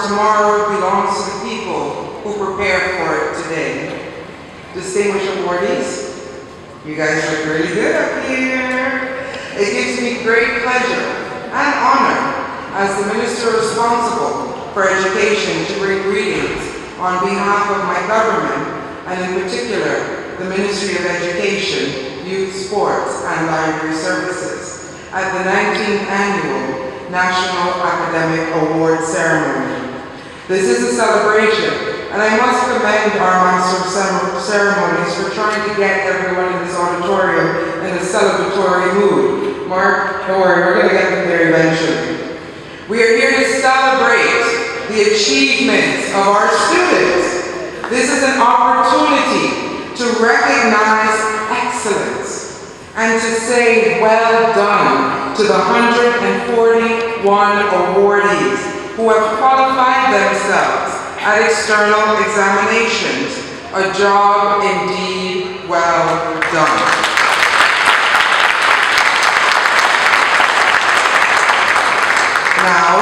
tomorrow belongs to the people who prepare for it today. Distinguished awardees, you guys look really good up here. It gives me great pleasure and honor as the minister responsible for education to bring greetings on behalf of my government, and in particular, the Ministry of Education, Youth, Sports, and Library Services at the 19th Annual National Academic Award Ceremony. This is a celebration, and I must commend our Master of Ceremonies for trying to get everyone in this auditorium in a celebratory mood. Mark, don't worry, we're going to get them there eventually. We are here to celebrate the achievements of our students. This is an opportunity to recognize excellence and to say well done to the 141 awardees who have qualified themselves at external examinations. A job indeed well done. Now,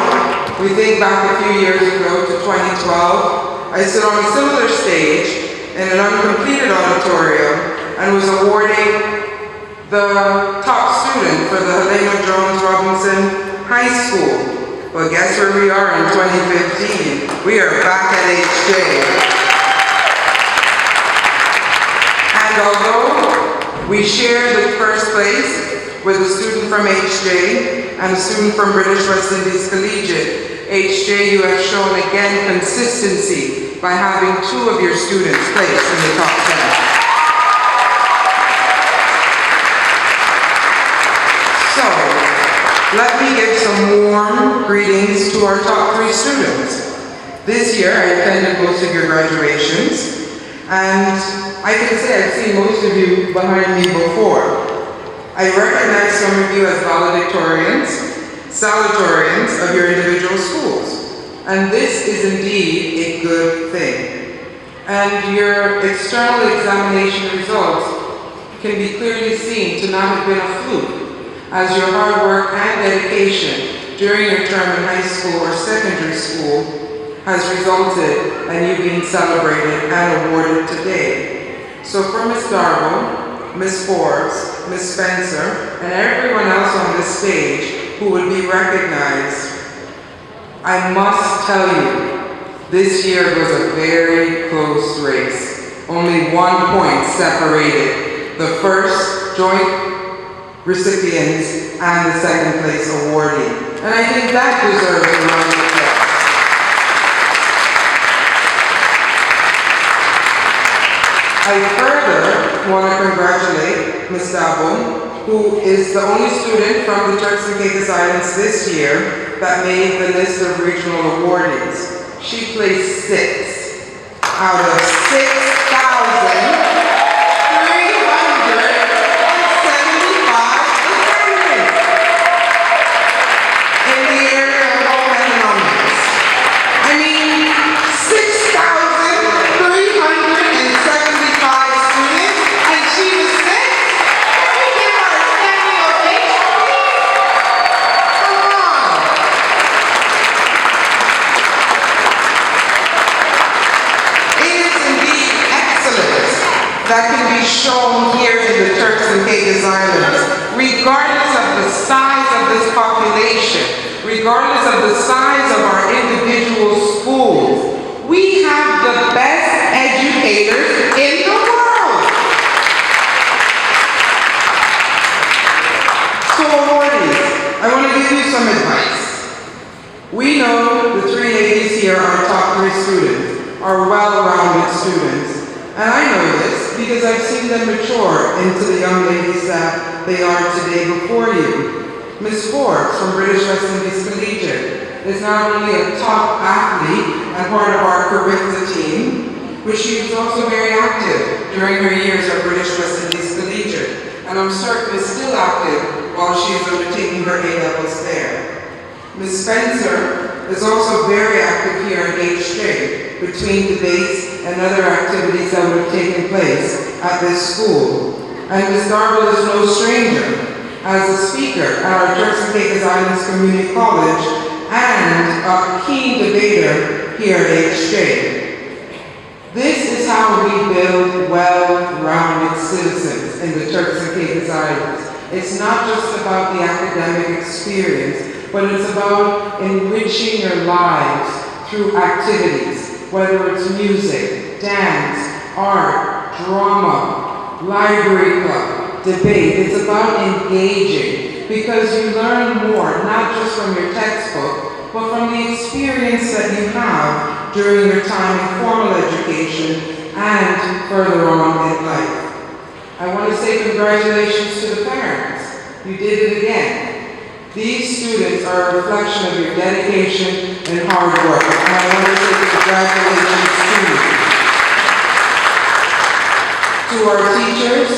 we think back a few years ago to 2012, I stood on a similar stage in an uncompleted auditorium and was awarding the top student for the Helena Jones Robinson High School. Well, guess where we are in 2015? We are back at HJ. And although we shared the first place with a student from HJ and a student from British West Indies Collegiate, HJ, you have shown again consistency by having 2 of your students placed in the top 10. So, let me give some warm greetings to our top 3 students. This year, I attended most of your graduations, and I can say I've seen most of you behind me before. I recognize some of you as valedictorians, salutatorians of your individual schools, and this is indeed a good thing. And your external examination results can be clearly seen to not have been a fluke, as your hard work and dedication during your term in high school or secondary school has resulted in you being celebrated and awarded today. So for Ms. Darbo, Ms. Forbes, Ms. Spencer, and everyone else on this stage who would be recognized, I must tell you, this year was a very close race. Only 1 point separated the first joint recipients and the second place awardee. And I think that deserves a round of applause. I further want to congratulate Ms. Dabo, who is the only student from the Turks and Caicos Islands this year that made the list of regional awardees. She placed 6 out of 6,375 in the area of home economics. I mean, 6,375 students, and she was 6? Can we give her a standing ovation? Come on. It is indeed excellence that can be shown here in the Turks and Caicos Islands, regardless of the size of this population, regardless of the size of our individual schools. We have the best educators in the world. So awardees, I want to give you some advice. We know the 3 ladies here, our top 3 students, are well-rounded students. And I know this because I've seen them mature into the young ladies that they are today before you. Ms. Forbes from British West Indies Collegiate is not only a top athlete and part of our Carissa team, but she was also very active during her years at British West Indies Collegiate, and I'm certain is still active while she is undertaking her A-levels there. Ms. Spencer is also very active here at HJ, between debates and other activities that would have taken place at this school. And Ms. Darwell is no stranger as a speaker at our Turks and Caicos Islands Community College and a keen debater here at HJ. This is how we build well-rounded citizens in the Turks and Caicos Islands. It's not just about the academic experience, but it's about enriching your lives through activities, whether it's music, dance, art, drama, library club, debate. It's about engaging because you learn more, not just from your textbook, but from the experience that you have during your time in formal education and further on in life. I want to say congratulations to the parents. You did it again. These students are a reflection of your dedication and hard work, and I want to say congratulations to you. To our teachers,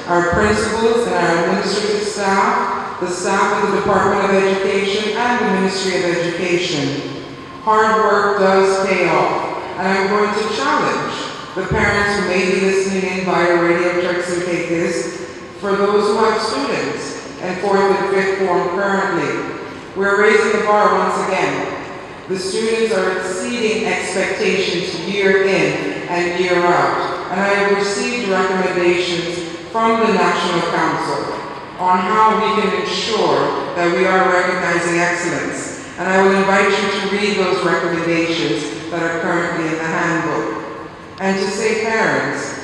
our principals, and our administrative staff, the staff of the Department of Education and the Ministry of Education. Hard work does pay off, and I'm going to challenge the parents who may be listening in via Radio Turks and Caicos, for those who have students in 4th and 5th form currently. We're raising the bar once again. The students are exceeding expectations year in and year out, and I have received recommendations from the National Council on how we can ensure that we are recognizing excellence. And I will invite you to read those recommendations that are currently in the handbook. And to say, parents,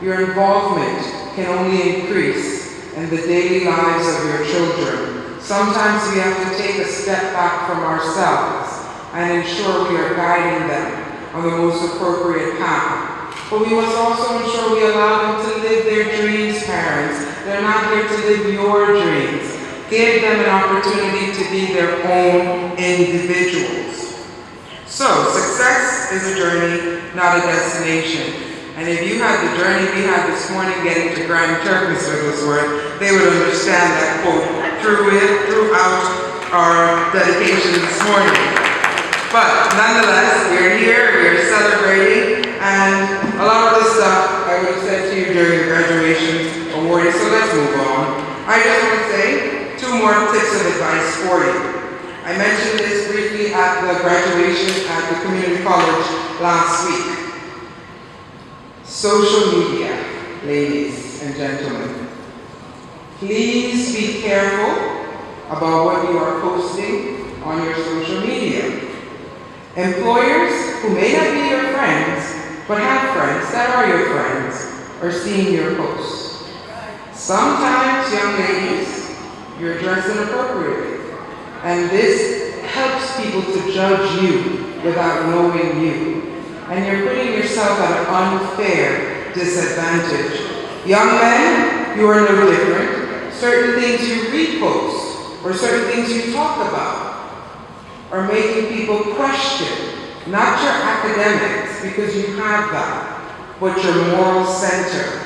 your involvement can only increase in the daily lives of your children. Sometimes we have to take a step back from ourselves and ensure we are guiding them on the most appropriate path. But we must also ensure we allow them to live their dreams, parents. They're not here to live your dreams. Give them an opportunity to be their own individuals. So, success is a journey, not a destination. And if you had the journey we had this morning getting to Grand Turk, Ms. Wigglesworth, they would understand that quote throughout our dedication this morning. But nonetheless, we're here, we're celebrating, and a lot of this stuff I would have said to you during graduation awarding, so let's move on. I just want to say 2 more tips of advice for you. I mentioned this briefly at the graduation at the community college last week. Social media, ladies and gentlemen. Please be careful about what you are posting on your social media. Employers who may not be your friends, but have friends that are your friends, are seeing your posts. Sometimes, young ladies, you're dressed inappropriately, and this helps people to judge you without knowing you. And you're putting yourself at an unfair disadvantage. Young men, you are no different. Certain things you repost, or certain things you talk about, are making people question, not your academics, because you have that, but your moral center.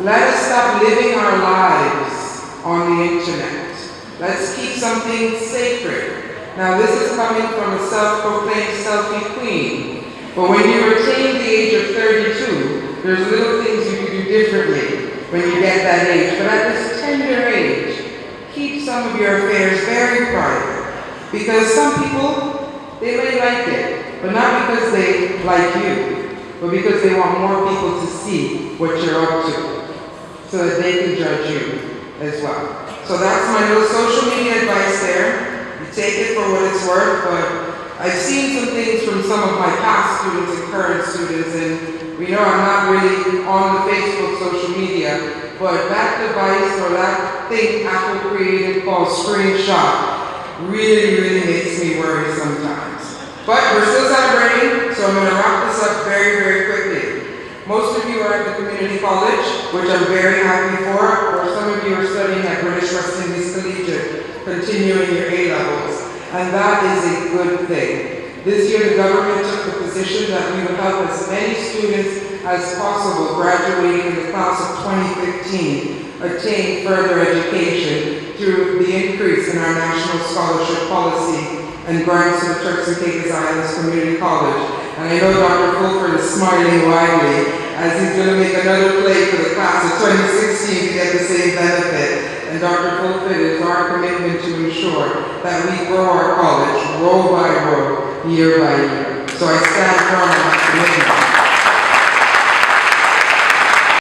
Let us stop living our lives on the internet. Let's keep something sacred. Now this is coming from a self-proclaimed selfie queen. But when you attain the age of 32, there's little things you can do differently when you get that age. But at this tender age, keep some of your affairs very private. Because some people, they may like it, but not because they like you, but because they want more people to see what you're up to, so that they can judge you as well. So that's my little social media advice there. You take it for what it's worth, but I've seen some things from some of my past students and current students, and we know I'm not really on the Facebook social media, but that device or that thing Apple created called Screenshot really makes me worry sometimes. But we're still celebrating, so I'm going to wrap this up very quickly. Most of you are at the community college, which I'm very happy for, or some of you are studying at British West Indies Collegiate, continuing your A-levels, and that is a good thing. This year the government took the position that we would help as many students as possible graduating in the class of 2015 attain further education through the increase in our national scholarship policy and grants to the Turks and Caicos Islands Community College. And I know Dr. Fulford is smiling widely as he's going to make another play for the class of 2016 to get the same benefit and Dr. Fulford, it is our commitment to ensure that we grow our college row by row, year by year. So I stand firm on that commitment.